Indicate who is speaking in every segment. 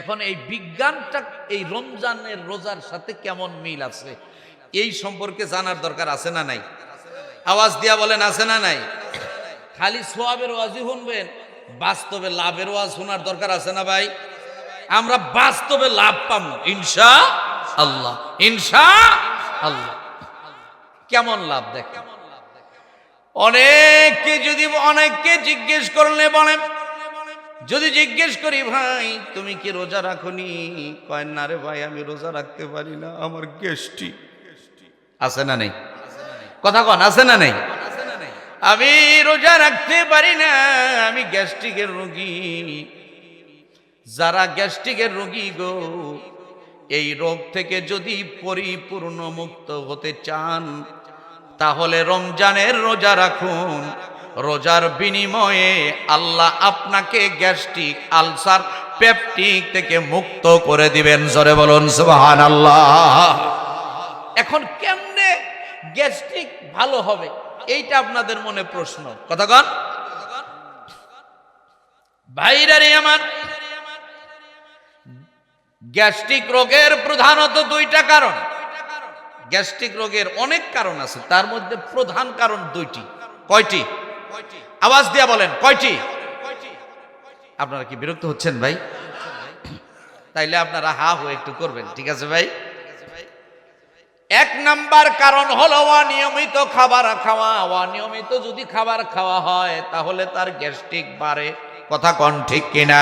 Speaker 1: এখন এই বিজ্ঞানটা এই রমজানের রোজার সাথে কেমন মিল আছে এই সম্পর্কে জানার দরকার আছে না নাই? আওয়াজ দিয়া বলেন আছে না নাই? খালি সোয়াবের ওয়াজই শুনবেন, বাস্তবে লাভের ওয়াজ শোনার দরকার আছে না ভাই? আমরা বাস্তবে লাভ পাবো ইনশাআল্লাহ, ইনশাআল্লাহ। কেমন লাভ দেখেন। অনেককে জিজ্ঞেস করলে বলেন, যদি জিজ্ঞেস করি ভাই তুমি কি রোজা রাখনি, কয় না রে ভাই আমি রোজা রাখতে পারি না, আমার গ্যাস্ট্রিক। আছে না নেই? কথা কন আছে না নেই? আমি রোজা রাখতে পারি না, আমি গ্যাস্ট্রিকের রোগী। যারা গ্যাস্ট্রিকের রোগী গো, এই রোগ থেকে যদি পরিপূর্ণ মুক্ত হতে চান তাহলে রমজানের রোজা রাখুন। রোজার বিনিময়ে আল্লাহ আপনাকে গ্যাস্ট্রিক, আলসার, পেপটিক থেকে মুক্ত করে দিবেন। জোরে বলুন সুবহানাল্লাহ। এখন কেমনে গ্যাস্ট্রিক ভালো হবে এইটা আপনাদের মনে প্রশ্ন। কথা কন ভাইরা রে আমার, গ্যাস্ট্রিক রোগের প্রধানত দুইটা কারণ। গ্যাস্ট্রিক রোগের অনেক কারণ আছে, তার মধ্যে প্রধান কারণ দুইটি। কয়টি? আওয়াজ দিয়া বলেন কয়টি? আপনারা কি বিরক্ত হচ্ছেন ভাই? তাইলে আপনারা হা হয়ে একটু করবেন, ঠিক আছে ভাই? এক নাম্বার কারণ হলো অনিয়মিত খাবার খাওয়া। অনিয়মিত যদি খাবার খাওয়া হয় তাহলে তার গ্যাস্ট্রিক বাড়ে। কথা কন ঠিক কিনা?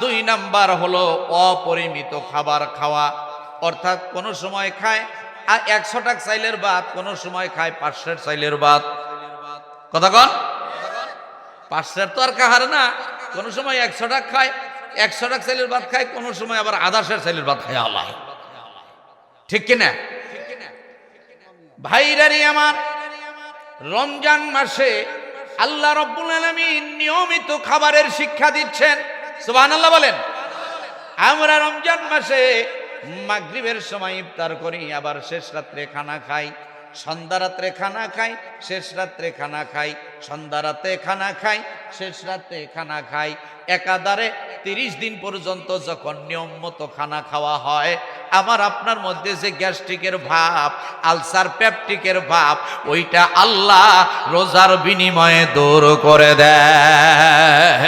Speaker 1: দুই নাম্বার হলো অপরিমিত খাবার খাওয়া, অর্থাৎ কোন সময় খায় 100 টাকা চাইলের ভাত, কোন সময় খায় 500 চাইলের ভাত। কথা কন 500 তো আর কাহার না, কোন সময় 100 টাকা খায়, 100 টাকা চাইলের ভাত খায়, কোন সময় আবার 1000 চাইলের ভাত খায়। আল্লাহ, ঠিক কিনা ভাইরারি আমার? রমজান মাসে আল্লাহ রাব্বুল আলামিন নিয়মিত খাবারের শিক্ষা দিচ্ছেন। সুবহানাল্লাহ বলেন। আমরা রমজান মাসে মাগরিবের সময় ইফতার করি, আবার শেষ রাত্রে খানা খাই, সন্ধ্যা রাত্রে খানা খাই, শেষ রাত্রে খানা খাই, সন্ধ্যা রাতে খানা খাই, শেষ রাতে খানা খাই। একাধারে 30 দিন পর্যন্ত যখন নিয়ম মতো খানা খাওয়া হয়, আমার আপনার মধ্যে যে গ্যাস্ট্রিকের ভাব, আলসার, পেপটিকের ভাব, ওইটা আল্লাহ রোজার বিনিময়ে দূর করে দেয়।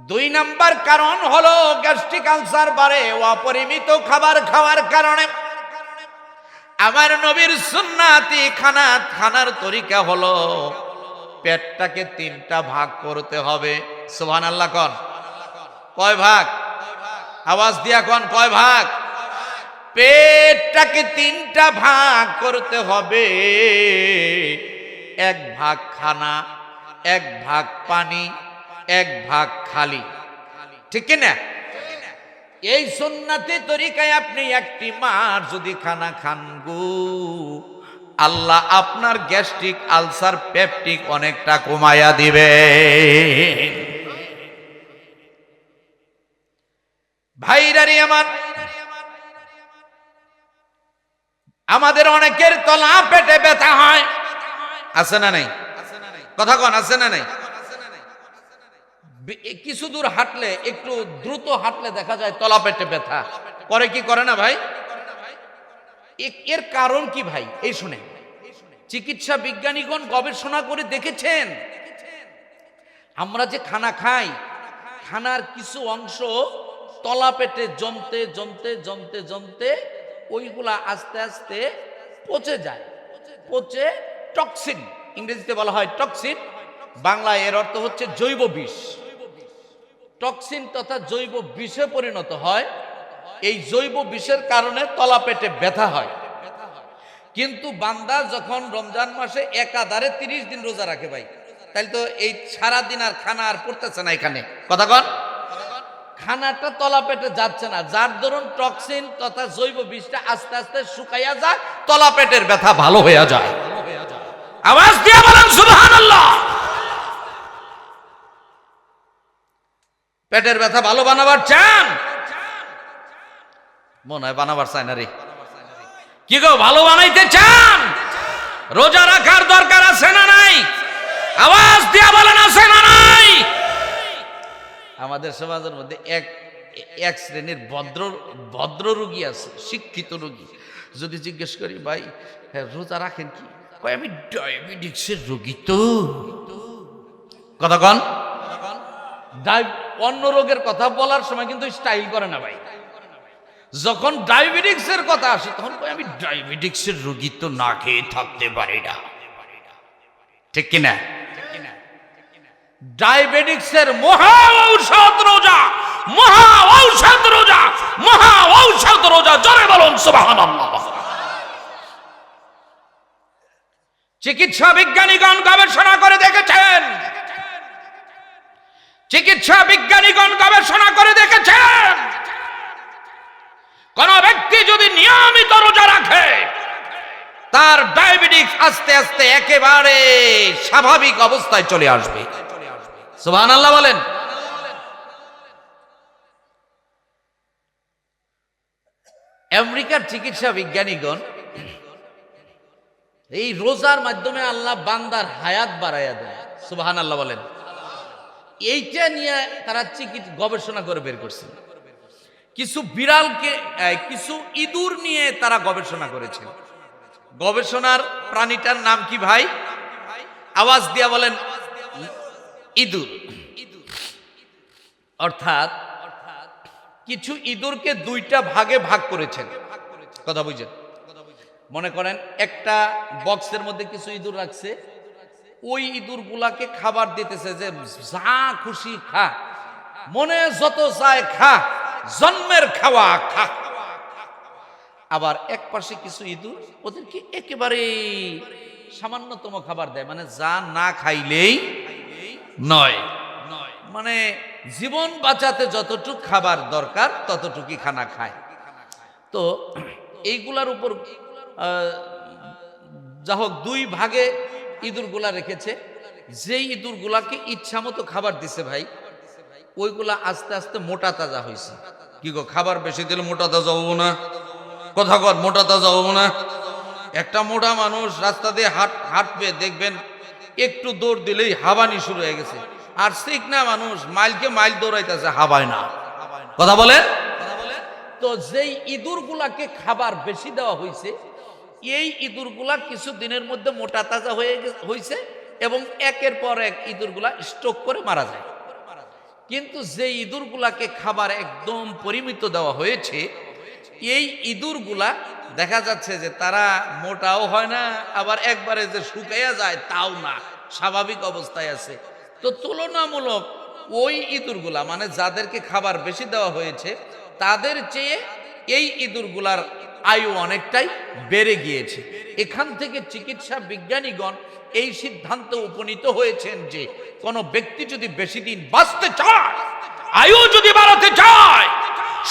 Speaker 1: দুই নাম্বার কারণ হলো গ্যাস্ট্রিক, আলসার বাড়ে অপরিমিত খাবার খাওয়ার কারণে। আমার নবীর সুন্নাতি খানার তরিকা হলো পেটটাকে 3টা ভাগ করতে হবে। সুবহানাল্লাহ কন। কয় ভাগ? আওয়াজ দিয়া কন কয় ভাগ? পেটটাকে 3টা ভাগ করতে হবে। 1 ভাগ খানা, 1 ভাগ পানি, 1 ভাগ খালি। ঠিক কিনা? এই সুন্নাতি তরিকায় আপনি একটি মাস যদি খানা খান গো, আল্লাহ আপনার গ্যাস্ট্রিক, আলসার, পেপটিক অনেকটা কমায়া দিবে। ভাইরারি আমার, আমাদের অনেকের তলা পেটে ব্যথা হয়। আছে না নাই? কথা কন আছে না নাই? কিছু দূর হাঁটলে, একটু দ্রুত হাঁটলে দেখা যায় তলা পেটে ব্যথা করে কি করে না ভাই? এর কারণ কি ভাই? এই শুনে, চিকিৎসা বিজ্ঞানীগণ গবেষণা করে দেখেছেন, আমরা যে খানা খাই, খানার কিছু অংশ তলা পেটে জমতে জমতে জমতে জমতে ওইগুলা আস্তে আস্তে পচে যায়। পচে টক্সিন, ইংরেজিতে বলা হয় টক্সিন, বাংলায় এর অর্থ হচ্ছে জৈব বিষ। টক্সিন তথা জৈব বিষে পরিণত হয়। এই জৈব বিষের কারণে তলা পেটে ব্যথা হয়। কিন্তু বান্দা যখন রমজান মাসে একাধারে 30 দিন রোজা রাখে ভাই, তাহলে তো এই সারাদিন আর খানা আর পড়তেছে না এখানে। কথা কন, খানাটা তলা পেটে যাচ্ছে না, যার দরুন টক্সিন তথা জৈব বিষটা আস্তে আস্তে শুকাইয়া যায়, তলা পেটের ব্যথা ভালো হয়ে যায়। আওয়াজ দিয়ে বলেন সুবহানাল্লাহ। পেটের ব্যথা ভালো বানাবার চান? মনে হয় বানাবার চাই না রে। কি গো, ভালো বানাইতে চান? রোজা রাখার দরকার আছে না নাই? আমাদের সমাজের মধ্যে এক এক শ্রেণীর ভদ্র রোগী আছে, শিক্ষিত রোগী। যদি জিজ্ঞেস করি ভাই হ্যাঁ রোজা রাখেন কি, কয় আমি ডায়াবেটিক্সের রোগী। তো কথা কন, অন্য রোগের কথা বলার সময় কিন্তু স্টাইল করে না ভাই। যখন ডায়াবেটিক্সের কথা আসে তখন কয় আমি ডায়াবেটিক্সের রোগী, তো না খেয়ে থাকতে পারি না। ঠিক কিনা? ডায়াবেটিক্সের মহা ঔষধ রোজা, মহা ঔষধ রোজা, মহা ঔষধ রোজা। জোরে বলুন সুবহানাল্লাহ। চিকিৎসা বিজ্ঞানীগণ গবেষণা করে দেখেছেন, চিকিৎসা বিজ্ঞানীগণ গবেষণা করে দেখেছেন, কোন ব্যক্তি যদি নিয়মিত রোজা রাখে তার ডায়াবেটিস আস্তে আস্তে একেবারে স্বাভাবিক অবস্থায় চলে আসবে। সুবহানাল্লাহ বলেন। আমেরিকার চিকিৎসা বিজ্ঞানীগণ এই রোজার মাধ্যমে আল্লাহ বান্দার হায়াত বাড়াইয়া দেয়। সুবহানাল্লাহ বলেন। এইটা নিয়ে তারা গবেষণা করে বের করছে। কিছু বিড়ালকে, কিছু ইঁদুর নিয়ে তারা গবেষণা করেছে। গবেষণার প্রাণীটার নাম কি ভাই? আওয়াজ দিয়া বলেন ইঁদুর। অর্থাৎ কিছু ইঁদুরকে দুইটা ভাগে ভাগ করেছেন। কথা বুঝছেন? মনে করেন একটা বক্সের মধ্যে কিছু ইঁদুর রাখছে, ওই ইঁদুর গুলাকে খাবার দিতেছে যে যা খুশি খা, মনে যত চায় খা, জন্মের খাওয়া খা। আবার এক পাশে কিছু ইঁদুর ওদেরকে একেবারে সামান্যতম খাবার দেয়, মানে যা না খাইলেই নয়, মানে জীবন বাঁচাতে যতটুক খাবার দরকার ততটুকুই খানা খায়। তো এইগুলার উপর যা হোক দুই ভাগে ইঁদুরগুলা রেখেছে। যেই ইঁদুরগুলাকে ইচ্ছা মতো খাবার দিছে ভাই, ওইগুলা আস্তে আস্তে মোটা তাজা হয়েছে। কি গো, খাবার বেশি দিলে মোটা তাজা হবো না? কথা কর, মোটা তাজা হবো না? একটা মোটা মানুষ রাস্তা দিয়ে হাঁটবে, দেখবেন একটু দৌড় দিলেই হাঁপানি শুরু হয়ে গেছে। আর চিকনা মানুষ মাইলকে মাইল দৌড়াইতেছে, হাঁপায় না। কথা বলেন। তো যেই ইঁদুরগুলাকে খাবার বেশি দেওয়া হয়েছে, এই ইঁদুরগুলা কিছু দিনের মধ্যে মোটা তাজা হয়েছে এবং একের পর এক ইঁদুরগুলা স্ট্রোক করে মারা যায়। কিন্তু যে ইঁদুরগুলাকে খাবার একদম পরিমিত দেওয়া হয়েছে, এই ইঁদুরগুলা দেখা যাচ্ছে যে তারা মোটাও হয় না, আবার একবারে যে শুকাইয়া যায় তাও না, স্বাভাবিক অবস্থায় আছে। তো তুলনামূলক ওই ইঁদুরগুলা, মানে যাদেরকে খাবার বেশি দেওয়া হয়েছে, তাদের চেয়ে এই ইঁদুরগুলার আয়ু অনেকটাই বেড়ে গিয়েছে। এখান থেকে চিকিৎসা বিজ্ঞানীগণ এই সিদ্ধান্তে উপনীত হয়েছেন যে কোনো ব্যক্তি যদি বেশি দিন বাঁচতে চায়, আয়ু যদি বাড়াতে চায়,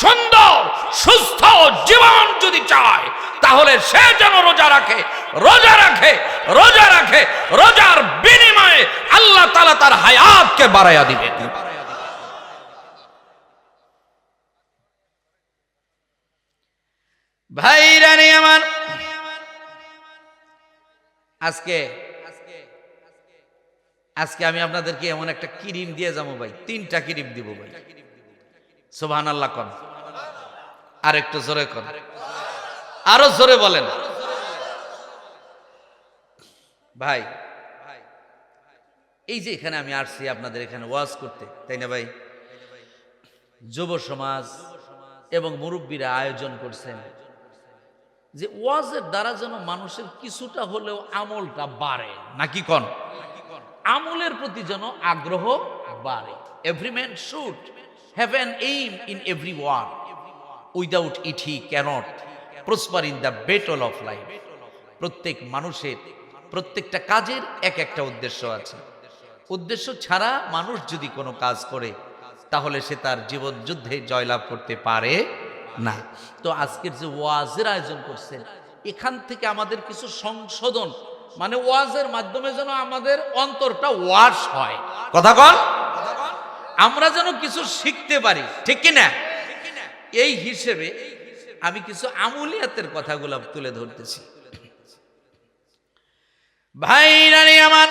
Speaker 1: সুন্দর সুস্থ জীবন যদি চায়, তাহলে সে যেন রোজা রাখে, রোজা রাখে, রোজা রাখে। রোজার বিনিময়ে আল্লাহ তাআলা তার হায়াতকে বাড়াইয়া দিবেন। ভাইরা রে আমার, আজকে আমি আপনাদেরকে এমন একটা ক্রিম দিয়ে যাবো ভাই, 3টা ক্রিম দিব ভাই। সুবহানাল্লাহ কোন, আর একটু জোরে কোন, আরো জোরে বলেন ভাই। এই যে এখানে আমি আসছি আপনাদের এখানে ওয়াজ করতে, তাই না ভাই? যুব সমাজ এবং মুরব্বীরা আয়োজন করছেন যে ওয়াজের দ্বারা যেন মানুষের কিছুটা হলেও আমলটা বাড়ে, নাকি কোন? আমলের প্রতি যেন আগ্রহ বাড়ে। Every man should have an aim in every work, without it he cannot prosper in the battle of life. প্রত্যেক মানুষের প্রত্যেকটা কাজের এক একটা উদ্দেশ্য আছে। উদ্দেশ্য ছাড়া মানুষ যদি কোনো কাজ করে তাহলে সে তার জীবন যুদ্ধে জয়লাভ করতে পারে না। তো আজকের যে ওয়াজের আয়োজন করছেন, এখান থেকে আমাদের কিছু সংশোধন, মানে ওয়াজের মাধ্যমে যেন আমাদের অন্তরটা ওয়াশ হয়। কথা বল, আমরা যেন কিছু শিখতে পারি, ঠিক কিনা? এই হিসেবে আমি কিছু আমলিয়াতের কথাগুলো তুলে ধরতেছি। ভাইরা আমার,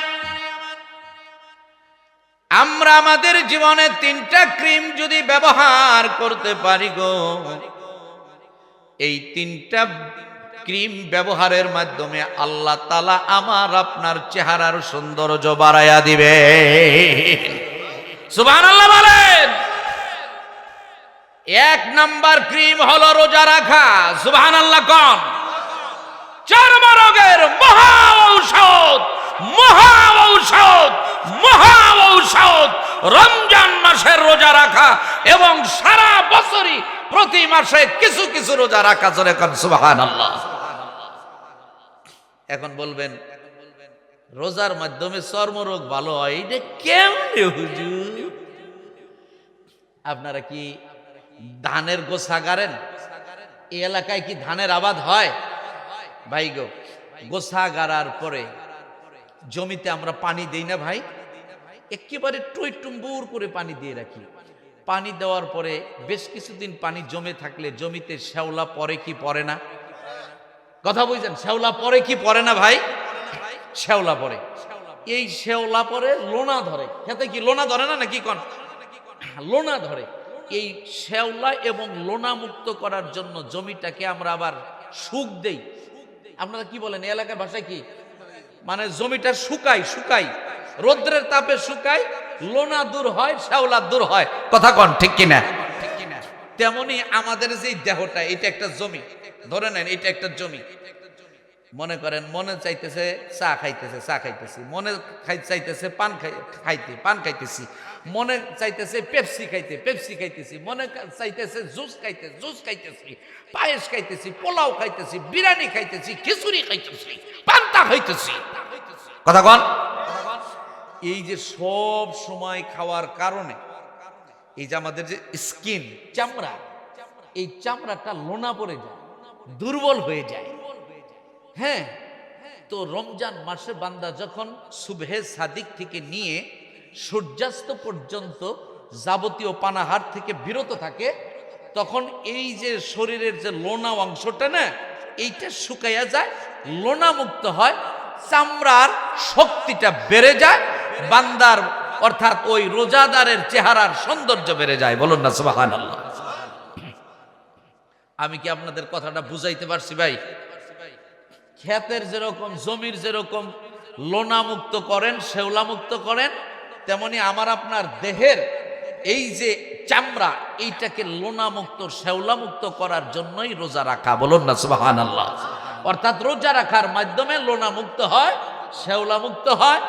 Speaker 1: আমরা আমাদের জীবনে 3টা ক্রিম যদি ব্যবহার করতে পারি গো, এই 3টা ক্রিম ব্যবহারের মাধ্যমে আল্লাহ তাআলা আমার আপনার চেহারার সৌন্দর্য বাড়ায়া দিবে। সুবহানাল্লাহ বলেন। 1 নাম্বার ক্রিম হলো রোজা রাখা। সুবহানাল্লাহ কোন? চর্মরোগের মহা ঔষধ, মহা ঔষধ, মহা ঔষধ রমজান মাসের রোজা রাখা এবং সারা বছরই প্রতি মাসে কিছু কিছু রোজা রাখা। জোরে কোন সুবহানাল্লাহ। এখন বলবেন রোজার মাধ্যমে চর্মরোগ ভালো হয়, এটা কেমনে হুজুর? আপনারা কি ধানের গোছা গাড়েন? এই এলাকায় কি ধানের আবাদ হয়? ভাই গো, গোছা গাড়ার পরে জমিতে আমরা পানি দেই না ভাই? একেবারে টইটুম্বুর করে পানি দিয়ে রাখি। পানি দেওয়ার পরে বেশ কিছুদিন পানি জমে থাকলে জমিতে শ্যাওলা পড়ে কি পড়ে না? কথা বুঝছেন? শ্যাওলা পড়ে কি পড়ে না ভাই? শ্যাওলা পড়ে। এই শ্যাওলা পরে লোনা ধরে। খেতে কি লোনা ধরে না নাকি কোন? লোনা ধরে। এই শ্যাওলা এবং লোনা মুক্ত করার জন্য জমিটাকে আমরা আবার শুক দেই। আপনারা কি বলেন এই এলাকার ভাষায় কি? মানে জমিটা শুকাই, রৌদ্রের তাপে শুকাই, লোনা দূর হয়, শ্যাওলা দূর হয়। কথা কন ঠিক কিনা? তেমনি আমাদের যে দেহটা, এটা একটা জমি, ধরে নেন এটা একটা জমি। মনে করেন মনে চাইতেছে চা খাইতেছি, মনে চাইতেছে পান খাইতেছি, মনে চাইতেছে পেপসি খাইতেছি, মনে চাইতেছে জুস খাইতেছি, পায়েস খাইতেছি, পোলাও খাইতেছি, বিরিয়ানি খাইতেছি, খিচুড়ি খাইতেছি, পান্তা খাইতেছি। কথা কন। এই যে সব সময় খাওয়ার কারণে এই যে আমাদের যে স্কিন, চামড়া, এই চামড়াটা লোনা পড়ে যায়, দুর্বল হয়ে যায়। হ্যাঁ, তো রমজান মাসে বান্দা যখন সুবহে সাদিক থেকে নিয়ে সূর্যাস্ত পর্যন্ত যাবতীয় পানাহার থেকে বিরত থাকে, তখন এই যে শরীরের যে লোনা অংশটা না, এইটা শুকাইয়া যায়, লোনা মুক্ত হয়, চামড়ার শক্তিটা বেড়ে যায়, বান্দার অর্থাৎ ওই রোজাদারের চেহারার সৌন্দর্য বেড়ে যায়। বলুন না সুবহানাল্লাহ। আমি কি আপনাদের কথাটা বুঝাইতে পারছি ভাই? ক্ষেতের যেরকম, জমির যেরকম লোনা মুক্ত করেন, শেওলা মুক্ত করেন, তেমনি আমার আপনার দেহের এই যে চামড়া, এইটাকে লোনা মুক্ত, শেওলা মুক্ত করার জন্যই রোজা রাখা। বলুন না সুবহানাল্লাহ। অর্থাৎ রোজা রাখার মাধ্যমে লোনা মুক্ত হয়, শেওলা মুক্ত হয়,